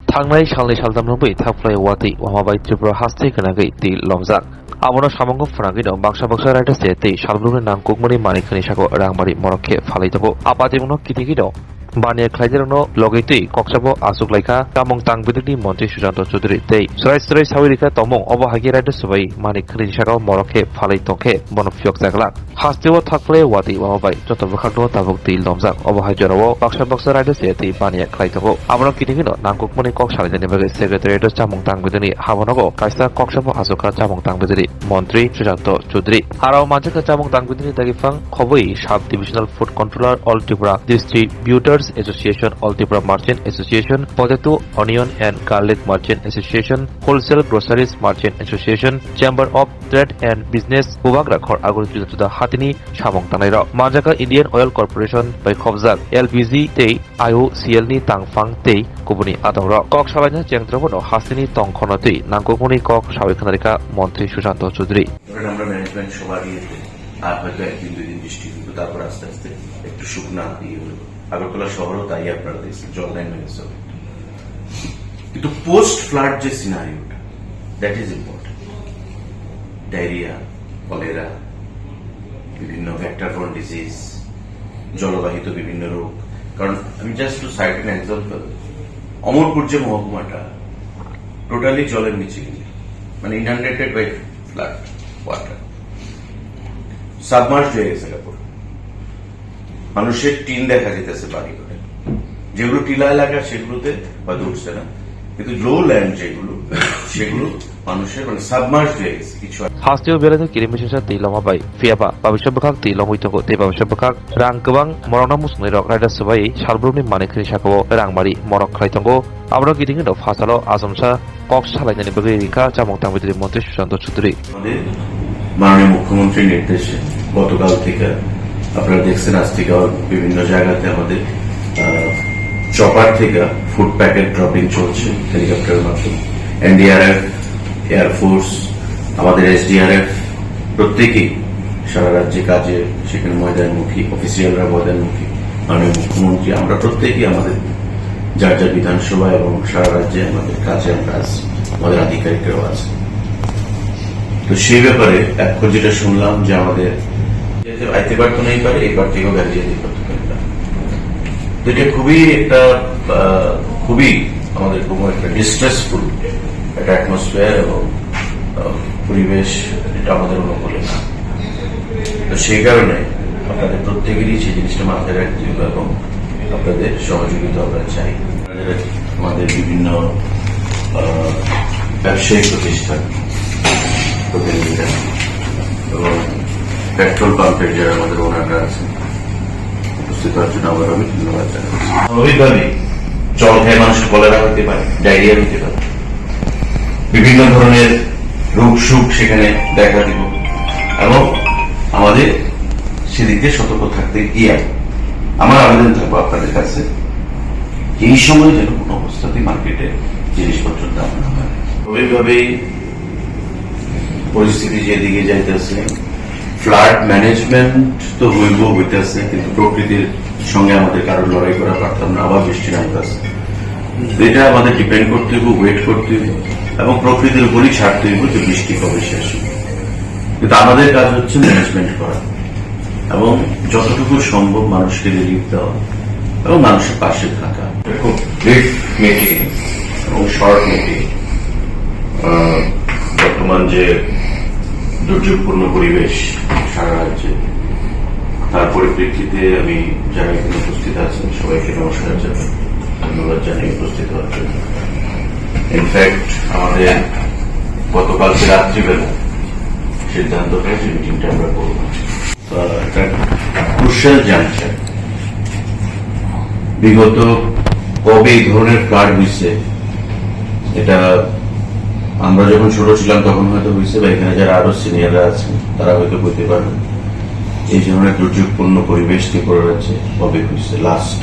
थांनाय सालनि सालथामनोबै थाफ्लाय वाति वहाबाय त्रिपुरा हास्ते गोनागै दै लमजाक आबनो सामंगो फुनागै दं बाक्सा बाक्सा रायथासे दै सालब्रुनि नांगुकमनि मानिखनि साखौ रांबारि मरखे फालायदबो आपातिमुनो कितिगि दं बानिया खाइदेरनो लगैतै कक्साबो आसुक लाइखा कामं तांबिदि मन्त्रि सुजान्त चौधुरी दै सराय सावरिखा तमं अबहागि रायथ सबाय मानिखनि साखौ मरखे फालाय तखे बनफियक जागला हास्तेव थाफ्लाय वाति वहाबाय जत बखागनो ताबुक दै लमजाक अबहाय जराव बाक्सा बाक्सा रायथसे दै बानिया खाइदबो आबनो कितिगि दं नांगुकमनि कक सालायनि बागै सेक्रेटारियेट चामं तांबिदि हाबनागो काइसा कक्साबो आसुका चामं तांबिदि मन्त्री सुजान्त चौधरी आरो मानसिका चामं तांबिदि दागिफां खबै साब divisional food controller Al Tripura distributors Association, All Tripura Merchant Association, Potato, Onion and Garlic Merchant Association, Wholesale Groceries Merchant Association, Chamber of Trade and Business, Bubagra Khor Agur Juda Hatini, Shamong Tanaira, Majaka Indian Oil Corporation by Khobzak, LPG Tei, IOCL ni Tangfang Tei, Kubuni Atara, Kok Shalanya Jangtrabono, Hasini Tong Konati, Nangokuni Kok Shawikanarika, Montri Sujanto Chudri. আমরা management সবার ইয়েতে আর হয়তো একদিন দুই দিন বৃষ্টি কিন্তু তারপর আস্তে আস্তে একটু শুকনা দিয়ে হলো আগরতলা শহরও তাই আপনারা দেখছেন জল লাইন ম্যানেজ হবে কিন্তু পোস্ট ফ্লাড যে সিনারিওটা that is important diarrhoea cholera বিভিন্ন ভেক্টরবর্ন ডিজিজ জলবাহিত বিভিন্ন রোগ কারণ আমি just to cite an example Amarpur যে মহকুমাটা টোটালি জলের নিচে মানে inundated by flood water submerge হয়ে গেছে কাপড় মানুষের টিন দেখা যেতেছে বাড়ি করে যেগুলো টিলা এলাকা সেগুলোতে হয়তো উঠছে না কিন্তু লো ল্যান্ড যেগুলো সেগুলো মানুষের মানে সাবমার্জ হয়ে গেছে কিছু हास्तेव बेलायनो किरिमिसिसा दै लमाबाय फियाबा बाबिसब बखाक दै लमैतको दै बाबिसब बखाक रां गोबां मरना मुसनै रक रायदा सबाय सालब्रुनि मानिखनि साखौ रांमारि मरक खायतंगो आबनो गिदिङै द फासालो आजमसा कक सालायनायनि बगै रिखा चामं तांबिदि मन्त्रि सुशाন্ত चौधरी মাননীয় মুখ্যমন্ত্রীর নির্দেশে গতকাল থেকে আপনারা দেখছেন আজ থেকে বিভিন্ন জায়গাতে আমাদের চপার থেকে ফুড প্যাকেট ড্রপিং চলছে হেলিকপ্টারের মাধ্যমে এনডিআরএফ এয়ারফোর্স আমাদের এসডিআরএফ প্রত্যেকেই সারা রাজ্যে কাজে সেখানে ময়দানমুখী অফিসিয়ালরা ময়দানমুখী মাননীয় মুখ্যমন্ত্রী আমরা প্রত্যেকেই আমাদের যার যার বিধানসভা এবং সারা রাজ্যে আমাদের কাজে আমরা আছি আমাদের আধিকারিকরাও আছে তো সেই ব্যাপারে এখন যেটা শুনলাম যে আমাদের আইতে পারতো নাই পারে এবার থেকেও গাড়ি যেতে পারতো না এটা খুবই আমাদের খুব একটা ডিস্ট্রেসফুল একটা অ্যাটমসফিয়ার এবং পরিবেশ এটা আমাদের অনুকূলে না তো সেই কারণে আপনাদের প্রত্যেকেরই সেই জিনিসটা মাথায় রাখতে হবে এবং আপনাদের সহযোগিতা আমরা চাই আমাদের বিভিন্ন ব্যবসায়িক প্রতিষ্ঠান প্রতিনিধিরা এবং পেট্রোল পাম্পের যারা আমাদের ওনাররা আছেন উপস্থিত হওয়ার জন্য আমরা আমি ধন্যবাদ জানাচ্ছি স্বাভাবিকভাবে জল খেয়ে মানুষ কলেরা হতে পারে ডায়রিয়া হতে পারে বিভিন্ন ধরনের রোগ সুখ সেখানে দেখা দিব এবং আমাদের সেদিক দিয়ে সতর্ক থাকতে গিয়ে আমার আবেদন থাকবো আপনাদের কাছে এই সময় যেন কোন অবস্থাতেই মার্কেটে জিনিসপত্রের দাম না হয় স্বাভাবিকভাবেই পরিস্থিতি যেদিকে যাইতেছে ফ্লাড ম্যানেজমেন্ট তো হইতেছে কিন্তু প্রকৃতির সঙ্গে আমাদের কারো লড়াই করা পারতাম না আবার বৃষ্টি নামতেছে এটা আমাদের ডিপেন্ড করতে হইব ওয়েট করতে হইব এবং প্রকৃতির উপরই ছাড়তে হইব যে বৃষ্টি কবে শেষ হবে কিন্তু আমাদের কাজ হচ্ছে ম্যানেজমেন্ট করা এবং যতটুকু সম্ভব মানুষকে রিলিফ দেওয়া এবং মানুষের পাশে থাকা খুব ব্রিফ মিটিং এবং শর্ট মিটিং বর্তমান যে দুর্যোগপূর্ণ পরিবেশ সারা রাজ্যে তার পরিপ্রেক্ষিতে আমি যারা এখানে উপস্থিত আছেন সবাইকে নমস্কার জানাই ধন্যবাদ জানাই উপস্থিত হওয়ার জন্য ইনফ্যাক্ট আমাদের গতকালকে রাত্রিবেলা সিদ্ধান্ত হয়েছে মিটিংটা আমরা করব একটা ক্রুশিয়াল জাংশন বিগত কবে এই ধরনের ফ্লাড হয়েছে এটা আমরা যখন ছোট ছিলাম তখন হয়তো হয়েছে বা এখানে যারা আরো সিনিয়ররা আছেন তারা হয়তো বলতে পারবেন এই ধরনের দুর্যোগপূর্ণ পরিবেশ ত্রিপুরা রাজ্যে কবে হয়েছে লাস্ট